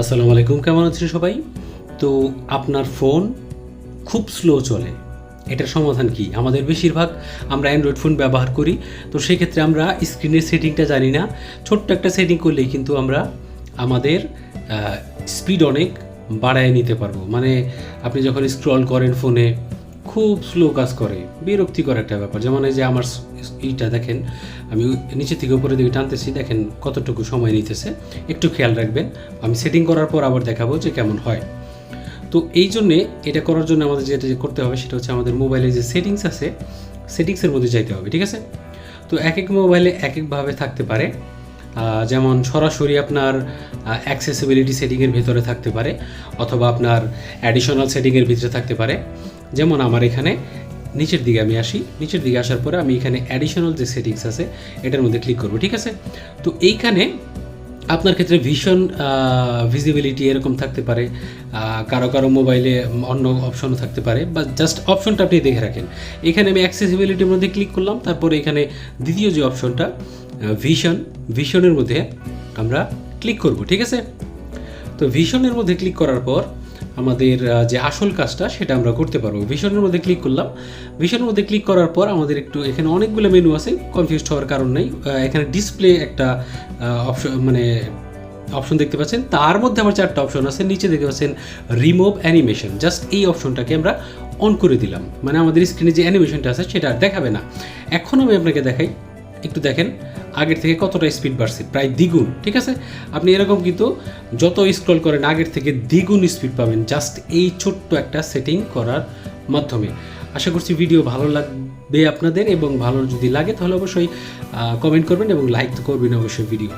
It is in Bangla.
আসসালামু আলাইকুম, কেমন আছেন সবাই? তো আপনার ফোন খুব স্লো চলে, এটার সমাধান কি? আমাদের বেশিরভাগ আমরা অ্যান্ড্রয়েড ফোন ব্যবহার করি, তো সেক্ষেত্রে আমরা স্ক্রিনের সেটিংটা জানি না। ছোট্ট একটা সেটিং করলেই কিন্তু আমরা আমাদের স্পিড অনেক বাড়ায় নিতে পারবো। মানে আপনি যখন স্ক্রল করেন ফোনে খুব স্লো কাজ করে, বিরক্তিকর একটা ব্যাপার। যেমন এই যে আমার এইটা দেখেন, আমি নিচে থেকে উপরে দিকে টানতেছি, দেখেন কতটুকু সময় নিতেছে, একটু খেয়াল রাখবেন। আমি সেটিং করার পর আবার দেখাবো যে কেমন হয়। তো এই জন্যে এটা করার জন্য আমাদের যেটা করতে হবে সেটা হচ্ছে আমাদের মোবাইলে যে সেটিংস আছে, সেটিংসের মধ্যে যাইতে হবে, ঠিক আছে? তো এক এক মোবাইলে এক একভাবে থাকতে পারে। যেমন সরাসরি আপনার অ্যাক্সেসিবিলিটি সেটিংয়ের ভিতরে থাকতে পারে, অথবা আপনার অ্যাডিশনাল সেটিংয়ের ভিতরে থাকতে পারে। যেমন আমার এখানে নিচের দিকে আমি আসি, নিচের দিকে আসার পরে আমি এখানে অ্যাডিশনাল যে সেটিংস আছে এটার মধ্যে ক্লিক করব, ঠিক আছে? তো এইখানে আপনার ক্ষেত্রে ভীষণ ভিজিবিলিটি এরকম থাকতে পারে, কারো কারো মোবাইলে অন্য অপশনও থাকতে পারে, বা জাস্ট অপশনটা আপনি দেখে রাখেন। এখানে আমি অ্যাক্সেসিবিলিটির মধ্যে ক্লিক করলাম, তারপরে এখানে দ্বিতীয় যে অপশনটা ভিশনের মধ্যে আমরা ক্লিক করব, ঠিক আছে? তো ভিশনের মধ্যে ক্লিক করার পর আমাদের যে আসল কাজটা সেটা আমরা করতে পারবো। ভিশনের মধ্যে ক্লিক করলাম, ভিশনের মধ্যে ক্লিক করার পর আমাদের একটু এখানে অনেকগুলো মেনু আছে, কনফিউজড হওয়ার কারণ নেই। এখানে ডিসপ্লে একটা অপশন দেখতে পাচ্ছেন, তার মধ্যে আমার 4টা অপশন আছে। নিচে দেখতে পাচ্ছেন রিমুভ অ্যানিমেশন, জাস্ট এই অপশনটাকে আমরা অন করে দিলাম, মানে আমাদের স্ক্রিনে যে অ্যানিমেশনটা আছে সেটা আর দেখাবে না। এখন আমি আপনাকে দেখাই, একটু দেখেন আগের থেকে কতটা স্পিড বাড়ছে, প্রায় দ্বিগুণ, ঠিক আছে? আপনি এরকম কিন্তু যত স্ক্রল করেন আগের থেকে দ্বিগুণ স্পিড পাবেন জাস্ট এই ছোট্ট একটা সেটিং করার মাধ্যমে। আশা করছি ভিডিও ভালো লাগবে আপনাদের, এবং ভালো যদি লাগে তাহলে অবশ্যই কমেন্ট করবেন এবং লাইক তো করবেন অবশ্যই ভিডিও।